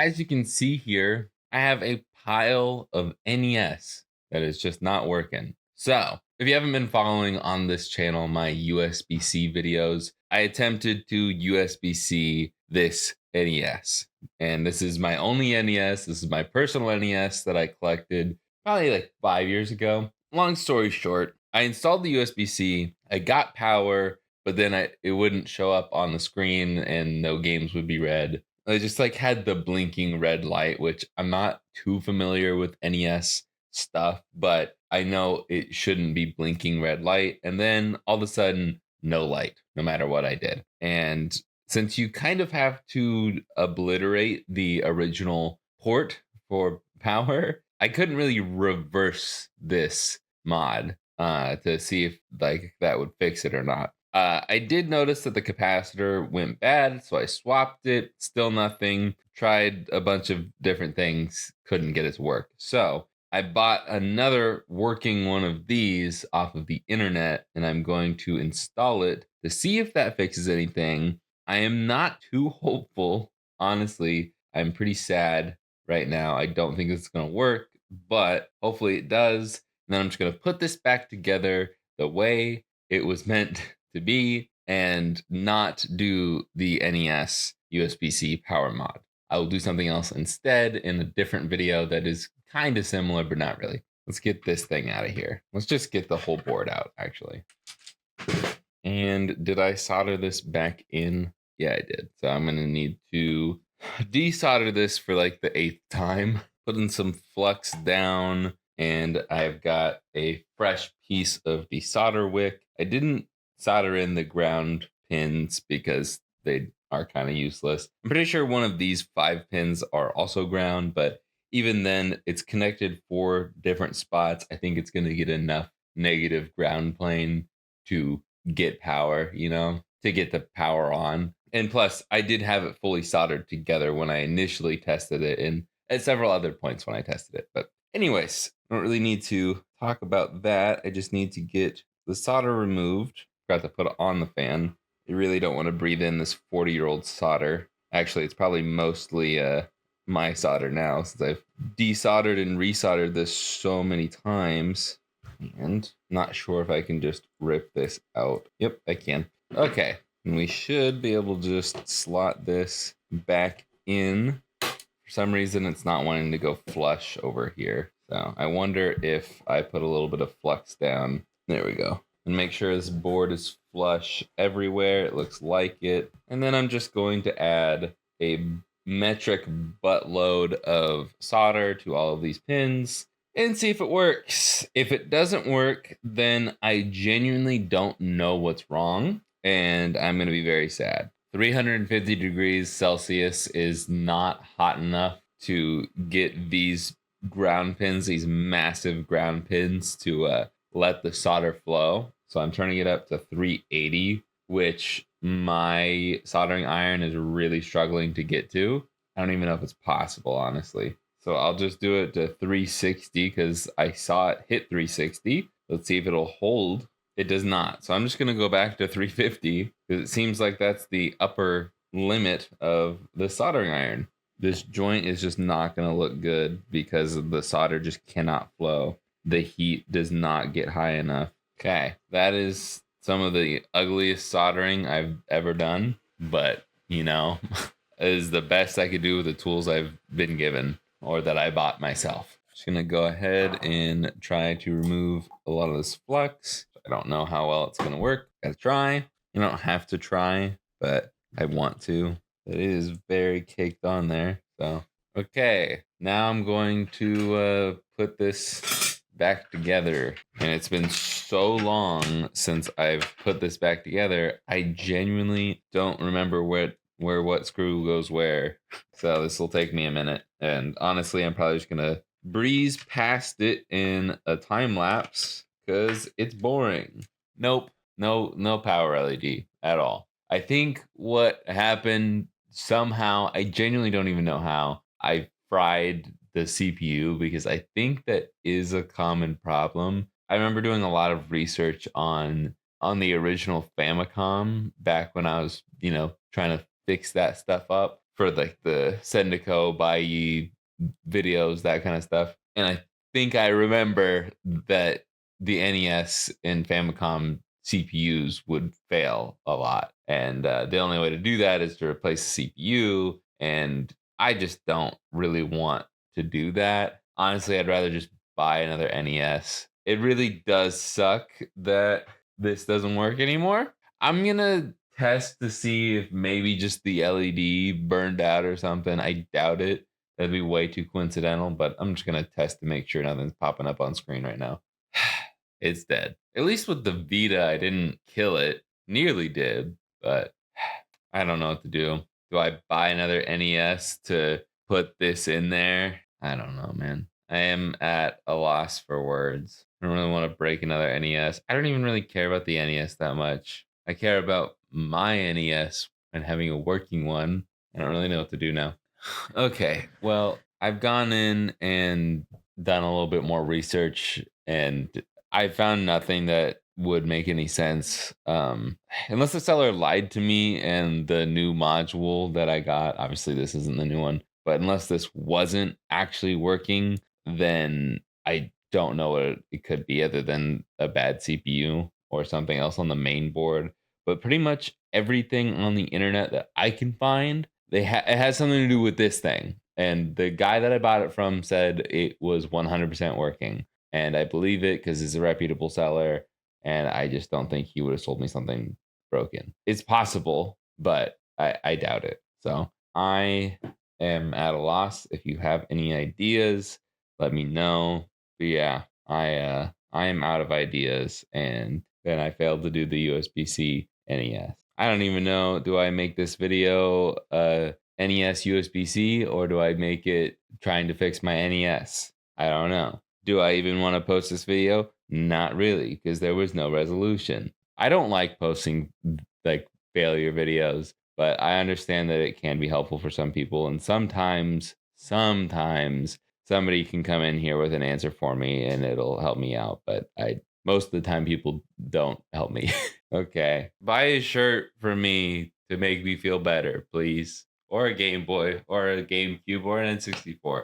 as you can see here, I have a pile of NES that is just not working. So, if you haven't been following on this channel, my USB-C videos, I attempted to USB-C this NES. And this is my only NES. This is my personal NES that I collected probably like 5 years ago. Long story short, I installed the USB-C, I got power, but then it wouldn't show up on the screen and no games would be read. I just like had the blinking red light, which I'm not too familiar with NES stuff, but I know it shouldn't be blinking red light. And then all of a sudden, no light, no matter what I did. And since you kind of have to obliterate the original port for power, I couldn't really reverse this mod to see if like that would fix it or not. I did notice that the capacitor went bad, so I swapped it. Still nothing. Tried a bunch of different things, couldn't get it to work. So I bought another working one of these off of the internet, and I'm going to install it to see if that fixes anything. I am not too hopeful, honestly. I'm pretty sad right now. I don't think it's going to work, but hopefully it does. And then I'm just going to put this back together the way it was meant to be and not do the NES USB-C power mod. I will do something else instead in a different video that is kind of similar, but not really. Let's get this thing out of here. Let's just get the whole board out, actually. And did I solder this back in? Yeah, I did. So I'm going to need to desolder this for like the 8th time. Put in some flux down, and I've got a fresh piece of desolder wick. I didn't solder in the ground pins because they are kind of useless. I'm pretty sure one of these 5 pins are also ground, but even then, it's connected 4 different spots. I think it's going to get enough negative ground plane to get power, to get the power on. And plus, I did have it fully soldered together when I initially tested it, and at several other points when I tested it. But anyways, I don't really need to talk about that. I just need to get the solder removed. Forgot to put it on the fan. You really don't want to breathe in this 40-year-old solder. Actually, it's probably mostly my solder now, since I've desoldered and resoldered this so many times. And not sure if I can just rip this out. Yep, I can. Okay, and we should be able to just slot this back in. For some reason, it's not wanting to go flush over here. So I wonder if I put a little bit of flux down. There we go. And make sure this board is flush everywhere. It looks like it. And then I'm just going to add a metric buttload of solder to all of these pins and see if it works. If it doesn't work, then I genuinely don't know what's wrong, and I'm going to be very sad. 350 degrees Celsius is not hot enough to get these ground pins, these massive ground pins, to let the solder flow. So I'm turning it up to 380, which my soldering iron is really struggling to get to. I don't even know if it's possible, honestly. So I'll just do it to 360 because I saw it hit 360. Let's see if it'll hold. It does not. So I'm just going to go back to 350 because it seems like that's the upper limit of the soldering iron. This joint is just not going to look good because the solder just cannot flow. The heat does not get high enough. Okay, that is some of the ugliest soldering I've ever done, but is the best I could do with the tools I've been given or that I bought myself. Just gonna go ahead and try to remove a lot of this flux. I don't know how well it's gonna work. Gotta try. You don't have to try, but I want to. It is very caked on there. So, okay. Now I'm going to put this back together. And it's been so long since I've put this back together. I genuinely don't remember where what screw goes where. So this will take me a minute. And honestly, I'm probably just gonna breeze past it in a time lapse because it's boring. Nope. No power LED at all. I think what happened somehow, I genuinely don't even know how, I fried the CPU because I think that is a common problem. I remember doing a lot of research on the original Famicom back when I was, trying to fix that stuff up. for like the Sendico, Bai videos, that kind of stuff. And I think I remember that the NES and Famicom CPUs would fail a lot. And the only way to do that is to replace the CPU. And I just don't really want to do that. Honestly, I'd rather just buy another NES. It really does suck that this doesn't work anymore. I'm gonna test to see if maybe just the LED burned out or something. I doubt it. That'd be way too coincidental, but I'm just gonna test to make sure nothing's popping up on screen right now. It's dead. At least with the Vita, I didn't kill it. Nearly did, but I don't know what to do. Do I buy another NES to put this in there? I don't know, man. I am at a loss for words. I don't really want to break another NES. I don't even really care about the NES that much. I care about my NES and having a working one. I don't really know what to do now. Okay, well, I've gone in and done a little bit more research, and I found nothing that would make any sense. Unless the seller lied to me and the new module that I got, obviously this isn't the new one, but unless this wasn't actually working, then I don't know what it could be other than a bad CPU or something else on the main board. But pretty much everything on the internet that I can find, it has something to do with this thing. And the guy that I bought it from said it was 100% working, and I believe it because he's a reputable seller. And I just don't think he would have sold me something broken. It's possible, but I doubt it. So I am at a loss. If you have any ideas, let me know. But yeah, I am out of ideas, and then I failed to do the USB-C NES. I don't even know. Do I make this video NES USB-C, or do I make it trying to fix my NES? I don't know. Do I even want to post this video? Not really, because there was no resolution. I don't like posting like failure videos, but I understand that it can be helpful for some people. And sometimes somebody can come in here with an answer for me and it'll help me out. But most of the time people don't help me. Okay. Buy a shirt for me to make me feel better, please. Or a Game Boy or a GameCube or an N64.